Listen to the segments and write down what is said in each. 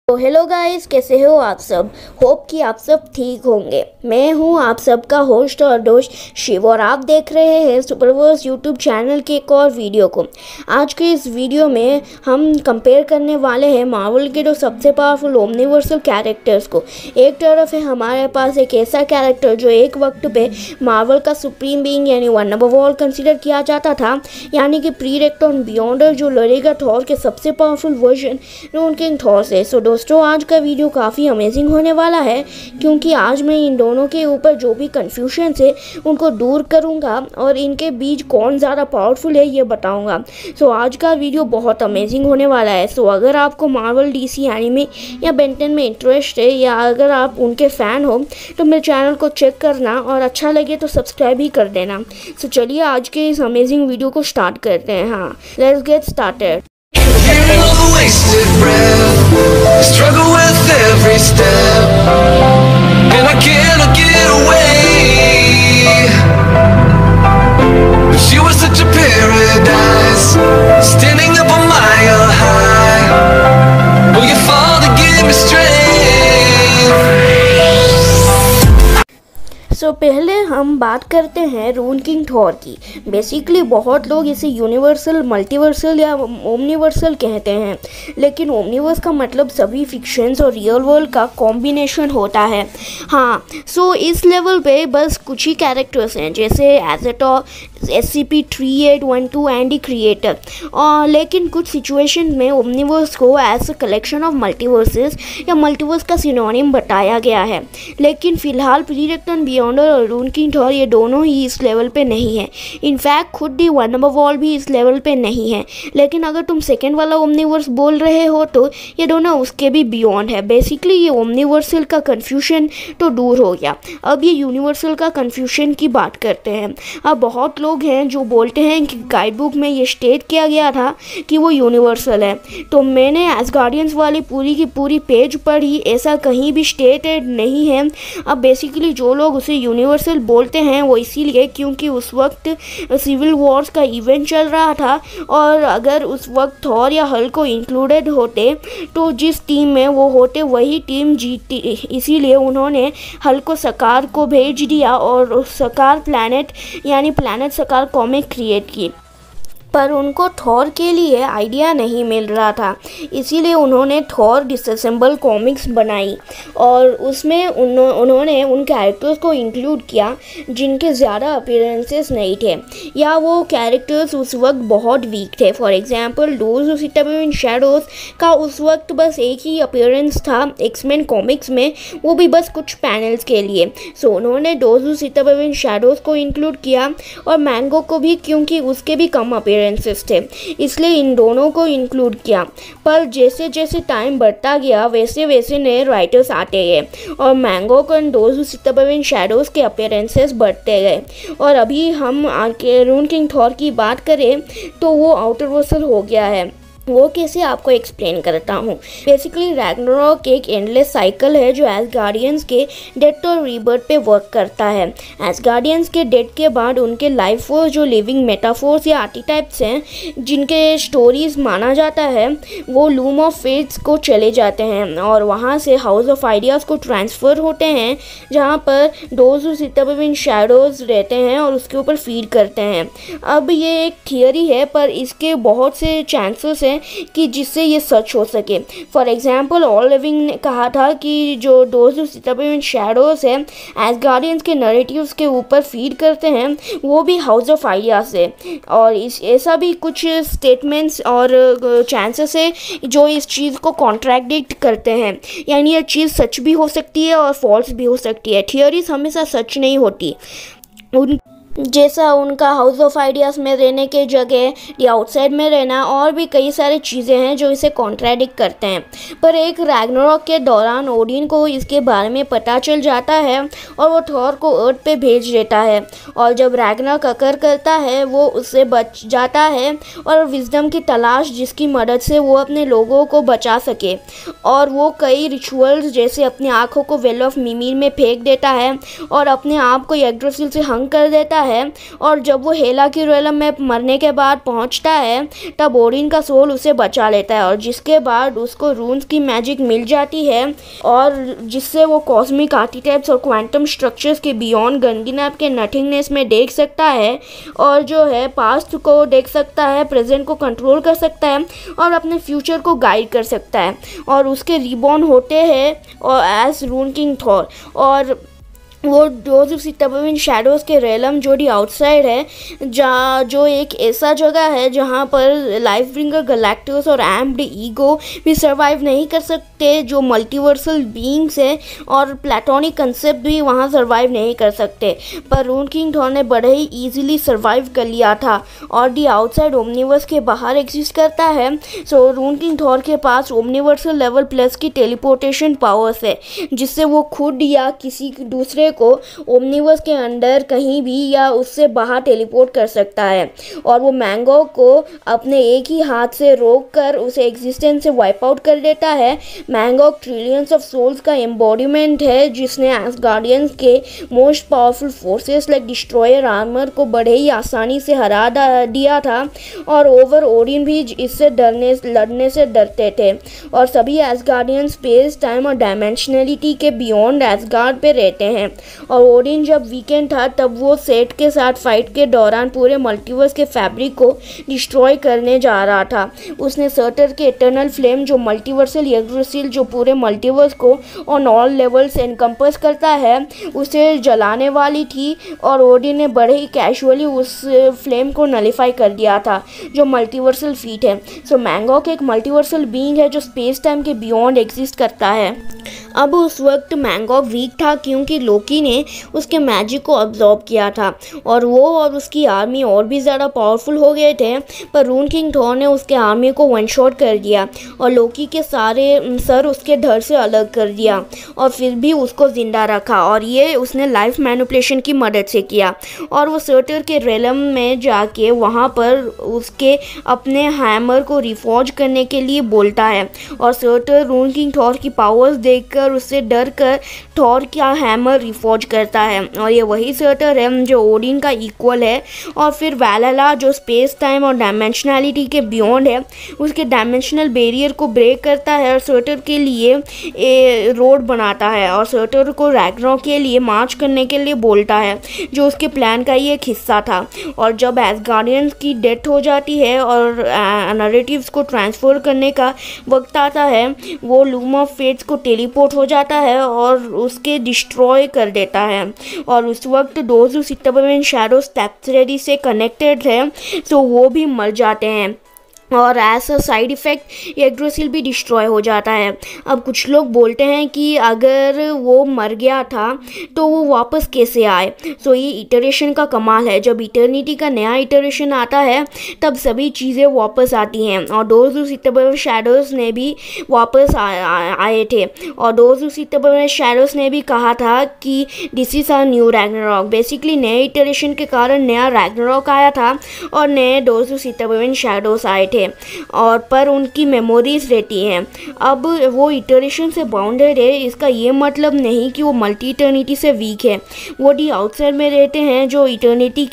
तो hello guys, कैसे हो आप सब। होप कि आप सब ठीक होंगे। मैं हूं आप सबका होस्ट और दोस्त शिव और आप देख रहे हैं सुपरवर्स यूट्यूब चैनल के एक और वीडियो को। आज के इस वीडियो में हम कंपेयर करने वाले हैं मार्वल के दो सबसे पावरफुल ओमनिवर्सल कैरेक्टर्स को। एक तरफ है हमारे पास एक ऐसा कैरेक्टर जो एक वक्त पे मार्वल का सुप्रीम बीइंग यानी वन अबव ऑल कंसिडर किया जाता था, यानी कि प्री-रेक्टॉन बियॉन्डर जो लड़ेगा थॉर के सबसे पावरफुल वर्जन रोन किंग थॉर से। सो दोस्तों, आज का वीडियो काफ़ी अमेजिंग होने वाला है क्योंकि आज मैं इन दोनों के ऊपर जो भी कन्फ्यूजन है उनको दूर करूंगा और इनके बीच कौन ज़्यादा पावरफुल है ये बताऊंगा। सो आज का वीडियो बहुत अमेजिंग होने वाला है। सो अगर आपको मार्वल, डीसी, एनिमे या बेंटन में इंटरेस्ट है या अगर आप उनके फ़ैन हो तो मेरे चैनल को चेक करना और अच्छा लगे तो सब्सक्राइब ही कर देना। सो चलिए आज के इस अमेजिंग वीडियो को स्टार्ट करते हैं। हाँ, let's get started. Wasted breath, struggle with every step, and I cannot get away. But she was such a paradise, standing up a mile high. Will you fall to give me strength? सो पहले हम बात करते हैं रोन king Thor की। Basically बहुत लोग इसे universal, multiversal या ओमनिवर्सल कहते हैं, लेकिन ओमनिवर्स का मतलब सभी फिक्शंस और रियल वर्ल्ड का कॉम्बिनेशन होता है। हाँ, सो इस लेवल पे बस कुछ ही कैरेक्टर्स हैं जैसे एज़ेटॉर, SCP-3812 एंड द क्रिएटर, और लेकिन कुछ सिचुएशन में ओमनिवर्स को as a collection of multiverses या मल्टीवर्स का सिनोनिम बताया गया है। लेकिन फ़िलहाल प्री-रेक्टॉन बियॉन्डर और रोन किंग थॉर ये दोनों ही इस लेवल पे नहीं है। इनफैक्ट खुद दी वन अबव ऑल भी इस लेवल पे नहीं है। लेकिन अगर तुम सेकेंड वाला ओमनिवर्स बोल रहे हो तो ये दोनों उसके भी बियॉन्ड है। बेसिकली ये ओमनिवर्सल का कन्फ्यूजन तो दूर हो गया, अब ये यूनिवर्सल का कन्फ्यूजन की बात करते हैं। अब बहुत लोग हैं जो बोलते हैं कि गाइड बुक में ये स्टेट किया गया था कि वो यूनिवर्सल है, तो मैंने एसगार्डियंस वाली पूरी की पूरी पेज पढ़ी, ऐसा कहीं भी स्टेटेड नहीं है। अब बेसिकली जो लोग उसे यूनिवर्सल बोलते हैं वो इसीलिए क्योंकि उस वक्त सिविल वॉर्स का इवेंट चल रहा था, और अगर उस वक्त थॉर या हल्क को इंक्लूडेड होते तो जिस टीम में वो होते वही टीम जीतती। इसीलिए उन्होंने हल्क को सकार को भेज दिया और सकार प्लैनेट यानी प्लैनेट सकार कॉमिक क्रिएट की। पर उनको थॉर के लिए आइडिया नहीं मिल रहा था, इसीलिए उन्होंने थॉर डिसअसेंबल कॉमिक्स बनाई और उसमें उन्होंने उन कैरेक्टर्स को इंक्लूड किया जिनके ज़्यादा अपीयरेंसेस नहीं थे या वो कैरेक्टर्स उस वक्त बहुत वीक थे। For example those who sit above in shadows का उस वक्त बस एक ही अपीयरेंस था एक्समैन कॉमिक्स में, वो भी बस कुछ पैनल्स के लिए। सो उन्होंने those who sit above in shadows को इंक्लूड किया और मैंगो को भी, क्योंकि उसके भी कम अपीयरेंसेस थे, इसलिए इन दोनों को इंक्लूड किया। पर जैसे जैसे टाइम बढ़ता गया वैसे वैसे नए राइटर्स आते गए और मैंगो को those who sit above in shadows के अपीयरेंसेस बढ़ते गए। और अभी हम आके रोन किंग थॉर की बात करें तो वो आउटरवर्सल हो गया है। वो कैसे आपको एक्सप्लेन करता हूँ। बेसिकली रैग्नारोक एक एंडलेस साइकिल है जो एसगार्डियंस के डेथ और रीबर्थ पे वर्क करता है। एसगार्डियंस के डेथ के बाद उनके लाइफ फोर्स जो लिविंग मेटाफोर्स या आर्टिटाइप्स हैं जिनके स्टोरीज माना जाता है वो लूम ऑफ फेट्स को चले जाते हैं और वहाँ से हाउस ऑफ आइडियाज़ को ट्रांसफ़र होते हैं जहाँ पर those who sit above in shadows रहते हैं और उसके ऊपर फीड करते हैं। अब ये एक थियरी है पर इसके बहुत से चांसेस हैं कि जिससे ये सच हो सके। फॉर एग्जाम्पल ऑल लिविंग ने कहा था कि जो those who sit above in shadows है एसगार्डियंस के नैरेटिव्स के ऊपर फीड करते हैं, वो भी हाउस ऑफ आइडियाज़ है। और ऐसा भी कुछ स्टेटमेंट्स और चांसेस है जो इस चीज़ को कॉन्ट्रैडिक्ट करते हैं, यानी ये चीज़ सच भी हो सकती है और फॉल्स भी हो सकती है। थियरीज हमेशा सच नहीं होती। जैसा उनका हाउस ऑफ आइडियाज़ में रहने के जगह या आउटसाइड में रहना और भी कई सारी चीज़ें हैं जो इसे कॉन्ट्रैडिक्ट करते हैं। पर एक रैग्नारोक के दौरान ओडिन को इसके बारे में पता चल जाता है और वो थॉर को अर्थ पे भेज देता है, और जब रैग्नारोक अकर करता है वो उससे बच जाता है और विजडम की तलाश जिसकी मदद से वो अपने लोगों को बचा सके। और वो कई रिचुअल्स जैसे अपनी आँखों को वेल ऑफ मिमीर में फेंक देता है और अपने आप को यग्ड्रासिल से हंग कर देता है, और जब वो हेला की रेलम में मरने के बाद पहुंचता है तब ओडिन का सोल उसे बचा लेता है, और जिसके बाद उसको रून्स की मैजिक मिल जाती है और जिससे वो कॉस्मिक आर्किटेक्ट्स और क्वांटम स्ट्रक्चर्स के बियॉन्ड गंगीनैप के नथिंगनेस में देख सकता है, और जो है पास्ट को देख सकता है, प्रेजेंट को कंट्रोल कर सकता है और अपने फ्यूचर को गाइड कर सकता है, और उसके रिबॉर्न होते हैं और एज रून किंग थॉर। और वो डोज ऑफ सितबीन शैडोज़ के रेलम जो दी आउटसाइड है, जहाँ जो एक ऐसा जगह है जहाँ पर लाइफ ब्रिंगर गैलेक्टस और एम्प्ड ईगो भी सर्वाइव नहीं कर सकते, जो मल्टीवर्सल बीइंग्स है, और प्लेटोनिक कंसेप्ट भी वहाँ सर्वाइव नहीं कर सकते, पर रून किंग थॉर ने बड़े ही ईजिली सर्वाइव कर लिया था और दी आउटसाइड ओमनिवर्स के बाहर एग्जिस्ट करता है। सो रून किंग थॉर के पास ओमनिवर्सल लेवल प्लस की टेलीपोर्टेशन पावर्स है, जिससे वो खुद या किसी दूसरे को ओमनिवर्स के अंदर कहीं भी या उससे बाहर टेलीपोर्ट कर सकता है, और वो मैंगो को अपने एक ही हाथ से रोक कर उसे एग्जिस्टेंस से वाइप आउट कर देता है। मैंगो ट्रिलियंस ऑफ सोल्स का एम्बॉडीमेंट है, जिसने एसगार्डियंस के most powerful forces like destroyer armour को बड़े ही आसानी से हरा दिया था, और ओवर ओडिन भी इससे लड़ने से डरते थे, और सभी एसगार्डियंस स्पेस टाइम और डायमेंशनलिटी के बियॉन्ड एसगार्ड पे रहते हैं। और ओडिन जब वीकेंड था तब वो सेट के साथ फाइट के दौरान पूरे मल्टीवर्स के फैब्रिक को डिस्ट्रॉय करने जा रहा था। उसने सर्टर के इटर्नल फ्लेम जो मल्टीवर्सल यग्द्रसिल जो पूरे मल्टीवर्स को ऑन ऑल लेवल्स एनकम्पस करता है उसे जलाने वाली थी, और ओडिन ने बड़े ही कैजुअली उस फ्लेम को नलीफाई कर दिया था जो मल्टीवर्सल फीट है। सो मैंगॉक एक मल्टीवर्सल बीइंग है जो स्पेस टाइम के बियॉन्ड एग्जिस्ट करता है। अब उस वक्त मैंगॉक वीक था क्योंकि लोकी ने उसके मैजिक को अब्जॉर्ब किया था, और वो और उसकी आर्मी और भी ज़्यादा पावरफुल हो गए थे, पर रून किंग थॉर ने उसके आर्मी को वन शॉट कर दिया और लोकी के सारे सर उसके धड़ से अलग कर दिया, और फिर भी उसको ज़िंदा रखा, और ये उसने लाइफ मैनिपुलेशन की मदद से किया। और वो सर्टर के रेलम में जाके वहाँ पर उसके अपने हैमर को रिफॉर्ज करने के लिए बोलता है, और सर्टर रून किंग थॉर की पावर्स देखकर उससे डर कर थॉर का हैमर रिफॉर्ज करता है, और ये वही सर्टर है जो ओडिन का इक्वल है। और फिर वैलहला जो स्पेस टाइम और डायमेंशनलिटी के बियॉन्ड है उसके डायमेंशनल बैरियर को ब्रेक करता है और सर्टर के लिए रोड बनाता है, और सर्टर को रैग्नारॉक के लिए मार्च करने के लिए बोलता है जो उसके प्लान का ही एक हिस्सा था। और जब एसगार्डियंस की डेथ हो जाती है और नैरेटिव्स को ट्रांसफर करने का वक्त आता है, वो लूम ऑफ फेट्स को टेलीपोर्ट हो जाता है और उसके डिस्ट्रॉय कर देता है, और उस वक्त those who sit above in shadows टैप्सरेडी से कनेक्टेड है तो वो भी मर जाते हैं, और एज अ साइड इफ़ेक्ट यग्द्रसिल भी डिस्ट्रॉय हो जाता है। अब कुछ लोग बोलते हैं कि अगर वो मर गया था तो वो वापस कैसे आए। सो ये इटरेशन का कमाल है, जब इटर्निटी का नया इटरेशन आता है तब सभी चीज़ें वापस आती हैं, और those who sit above shadows ने भी वापस आए थे, और those who sit above shadows ने भी कहा था कि this is a new Ragnarok. Basically नए इटरेशन के कारण नया रैग्नारॉक आया था और नए those who sit above shadows आए थे, और पर उनकी मेमोरीज रहती हैं। अब वो इटरेशन से बाउंडेड है, इसका ये मतलब नहीं कि वो मल्टी इटर्निटी से वीक है। वो दी आउटसाइड में रहते हैं जो इटर्निटी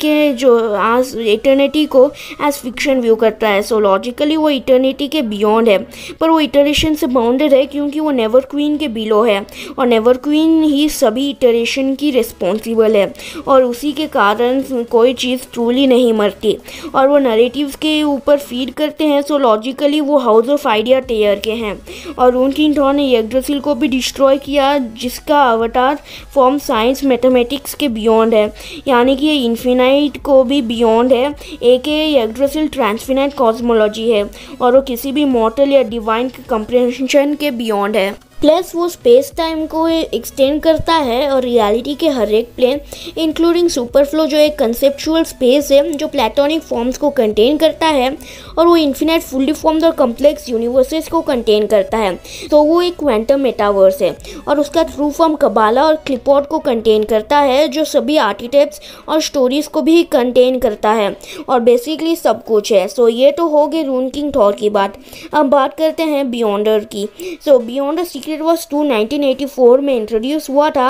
को एज फिक्शन व्यू करता है। सो लॉजिकली वो इटर्निटी के बियॉन्ड है, पर वो इटरेशन से बाउंडेड है क्योंकि वो नेवर क्वीन के बिलो है, और नेवर क्वीन ही सभी इटरेशन की रिस्पॉन्सिबल है, और उसी के कारण कोई चीज़ ट्रूली नहीं मरती, और वो नैरेटिव्स के ऊपर फीड करते हैं। सो लॉजिकली वो हाउस ऑफ आइडिया टेयर के हैं, और रून किंग थॉर ने यग्द्रसिल को भी डिस्ट्रॉय किया जिसका अवतार फॉर्म साइंस मैथमेटिक्स के बियॉन्ड है, यानी कि ये इन्फिनाइट को भी बियॉन्ड है। एक यग्द्रसिल ट्रांसफिनाइट कॉस्मोलॉजी है, और वो किसी भी मॉर्टल या डिवाइन कंप्रेंशन के बियॉन्ड है। प्लस वो स्पेस टाइम को एक्सटेंड करता है और रियलिटी के हर एक प्लेन इंक्लूडिंग सुपरफ्लो जो एक कंसेप्चुअल स्पेस है जो प्लेटोनिक फॉर्म्स को कंटेन करता है, और वो इन्फिनाइट फुल्ली फॉर्म्ड और कम्प्लेक्स यूनिवर्सेस को कंटेन करता है। तो वो एक क्वांटम मेटावर्स है, और उसका ट्रू फॉर्म कबाला और क्लिपॉट को कंटेन करता है जो सभी आर्किटेक्ट्स और स्टोरीज को भी कंटेन करता है, और बेसिकली सब कुछ है। सो ये तो हो गई रून किंग थॉर की बात। अब बात करते हैं बियॉन्डर की। सो बियॉन्डर सीक्रेट वॉर्स 2 1984 में इंट्रोड्यूस हुआ था,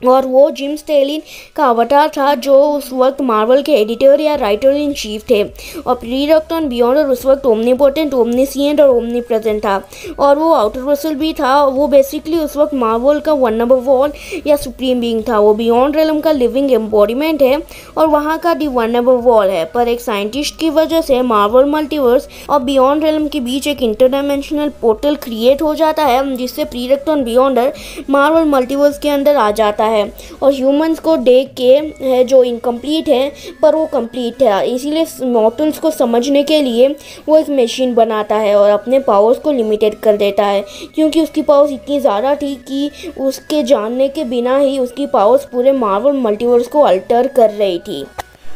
और वो जिम स्टेलिन का अवतार था, जो उस वक्त मार्वल के एडिटर या राइटर इन चीफ थे। और प्रीडेक्टर बियॉन्डर उस वक्त ओमनीपोटेंट, ओमनीसिएंट और ओमनीप्रेजेंट था, और वो आउटर वर्सल भी था। वो बेसिकली उस वक्त मार्वल का वन नंबर वॉल या सुप्रीम बीइंग था। वो बियॉन्ड रेलम का लिविंग एम्बॉडीमेंट है और वहाँ का दी वन नंबर वॉल है। पर एक साइंटिस्ट की वजह से मार्वल मल्टीवर्स और बियॉन्ड रेलम के बीच एक इंटरडायमेंशनल पोर्टल क्रिएट हो जाता है, जिससे प्रीडेक्टर बियॉन्डर मार्वल मल्टीवर्स के अंदर आ जाता है और ह्यूमंस को देख के है जो इनकम्प्लीट है पर वो कंप्लीट है। इसीलिए मॉर्टल्स को समझने के लिए वो एक मशीन बनाता है और अपने पावर्स को लिमिटेड कर देता है, क्योंकि उसकी पावर्स इतनी ज़्यादा थी कि उसके जानने के बिना ही उसकी पावर्स पूरे मार्वल मल्टीवर्स को अल्टर कर रही थी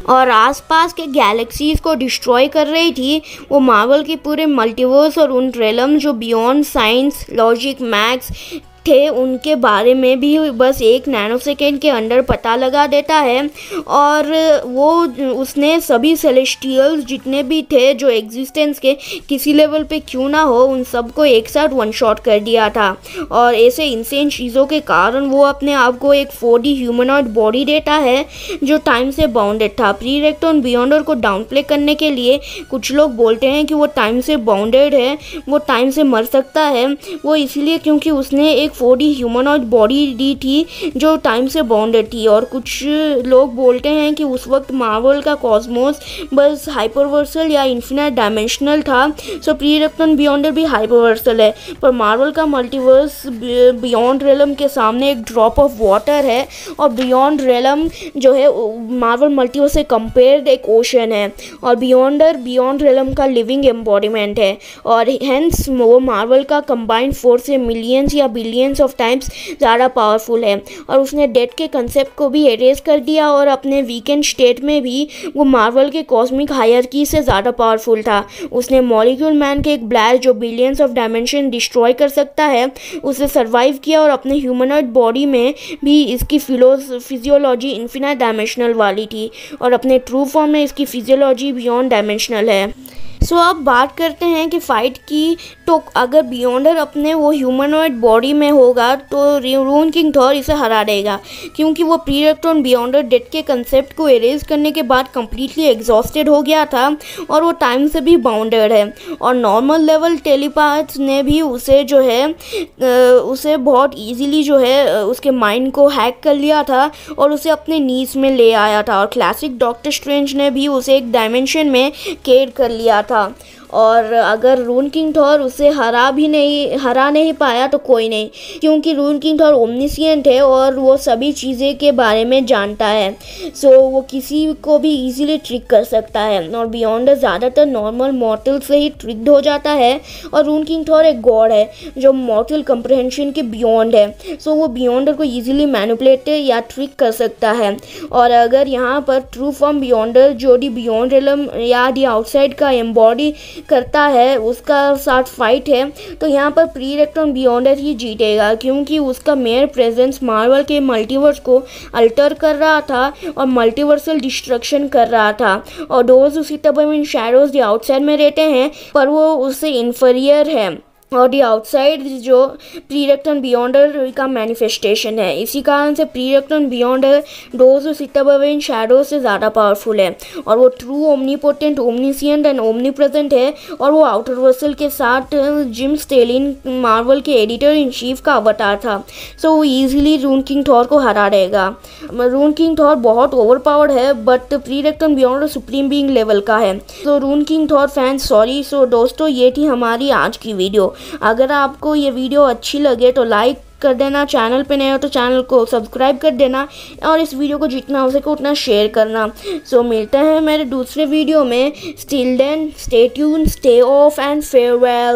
और आसपास के गैलेक्सीज़ को डिस्ट्रॉय कर रही थी। वो मार्वल के पूरे मल्टीवर्स और उन रेलम जो बियॉन्ड साइंस, लॉजिक, मैथ्स थे उनके बारे में भी बस 1 नैनोसेकेंड के अंदर पता लगा देता है। और वो उसने सभी सेलेस्टियल्स जितने भी थे जो एग्जिस्टेंस के किसी लेवल पे क्यों ना हो, उन सबको एक साथ वन शॉट कर दिया था। और ऐसे इंसेन चीज़ों के कारण वो अपने आप को एक 4D ह्यूमनॉइड बॉडी देता है जो टाइम से बाउंडेड था। प्रीडेक्टर बियॉन्डर को डाउन प्ले करने के लिए कुछ लोग बोलते हैं कि वो टाइम से बाउंडेड है, वो टाइम से मर सकता है। वो इसलिए क्योंकि उसने एक 4D ह्यूमनॉइड बॉडी दी थी जो टाइम से बाउंडेड थी। और कुछ लोग बोलते हैं कि उस वक्त मार्वल का कॉस्मोस बस हाइपरवर्सल या इन्फिनाइट डायमेंशनल था। सो प्रीडेक्टर बियॉन्डर भी हाइपरवर्सल है, पर मार्वल का मल्टीवर्स बियॉन्ड रेलम के सामने एक ड्रॉप ऑफ वाटर है। और बियॉन्ड रेलम जो है मार्वल मल्टीवर्स से कंपेयर्ड एक ओशन है और बियॉन्डर बियॉन्ड रेलम का लिविंग एम्बॉडीमेंट है। और हेंस वो मार्वल का कंबाइंड फोर्स से मिलियंस या बिलियंस ऑफ टाइम्स ज़्यादा पावरफुल है। और उसने डेथ के कंसेप्ट को भी एरेज कर दिया और अपने वीकेंड स्टेट में भी वो मार्वल के कॉस्मिक हायरकी से ज़्यादा पावरफुल था। उसने मॉलिक्यूल मैन के एक ब्लास्ट जो बिलियंस ऑफ डायमेंशन डिस्ट्रॉय कर सकता है उसे सर्वाइव किया और अपने ह्यूमनॉइड बॉडी में भी इसकी फिजियोलॉजी इन्फिनाइट डायमेंशनल वाली थी और अपने ट्रू फॉर्म में इसकी फिजियोलॉजी बियॉन्ड डायमेंशनल है। सो अब बात करते हैं कि फ़ाइट की। तो अगर बियॉन्डर अपने वो ह्यूमनॉइड बॉडी में होगा तो रून किंग थॉर इसे हरा देगा, क्योंकि वो प्रीडेक्टर बियॉन्डर डेथ के कंसेप्ट को एरेज करने के बाद कम्प्लीटली एग्जॉस्टेड हो गया था और वो टाइम से भी बाउंडेड है। और नॉर्मल लेवल टेलीपैथ्स ने भी उसे जो है उसे बहुत ईजीली जो है उसके माइंड को हैक कर लिया था और उसे अपने नीज में ले आया था। और क्लासिक डॉक्टर स्ट्रेंज ने भी उसे एक डायमेंशन में कैद कर लिया था। और अगर रून किंग थॉर उसे हरा नहीं पाया तो कोई नहीं, क्योंकि रून किंग थॉर ओमनिसिएंट है और वो सभी चीज़ें के बारे में जानता है। सो वो किसी को भी इजीली ट्रिक कर सकता है और बियॉन्डर ज़्यादातर नॉर्मल मॉर्टल से ही ट्रिक्ड हो जाता है। और रून किंग थॉर एक गॉड है जो मॉर्टल कंप्रहेंशन के बियॉन्ड है। सो वो बियॉन्डर को ईजिली मैनिपुलेट या ट्रिक कर सकता है। और अगर यहाँ पर ट्रू फॉर्म बियॉन्डर जो दी बियॉन्ड रेलम या दी आउटसाइड का एम्बॉडी करता है उसका साथ फाइट है, तो यहाँ पर प्रीडेक्टर बियॉन्डर ही जीतेगा, क्योंकि उसका मेयर प्रेजेंस मार्वल के मल्टीवर्स को अल्टर कर रहा था और मल्टीवर्सल डिस्ट्रक्शन कर रहा था। और दोज उसी तरह इन शैडोज दी आउटसाइड में रहते हैं पर वो उससे इन्फीरियर है और दी आउटसाइड जो प्रीडेक्टर बियॉन्डर का मैनिफेस्टेशन है। इसी कारण से प्रीडेक्टर बियॉन्डर डोज सितबव इन शैडो से ज़्यादा पावरफुल है और वो true omnipotent, omniscient and omnipresent है। और वो आउटर वर्सल के साथ जिम स्टेलिन मार्वल के एडिटर इन चीफ का अवतार था। सो वो ईजिली रून किंग थॉर को हरा देगा। रून किंग थॉर बहुत ओवर पावर्ड है but predator Beyonder supreme being level का है। So rune king Thor fans sorry. So दोस्तों ये थी हमारी आज की वीडियो। अगर आपको ये वीडियो अच्छी लगे तो लाइक कर देना, चैनल पे नए हो तो चैनल को सब्सक्राइब कर देना और इस वीडियो को जितना हो सके उतना शेयर करना। सो मिलते हैं मेरे दूसरे वीडियो में। Still then stay tune, stay off and farewell.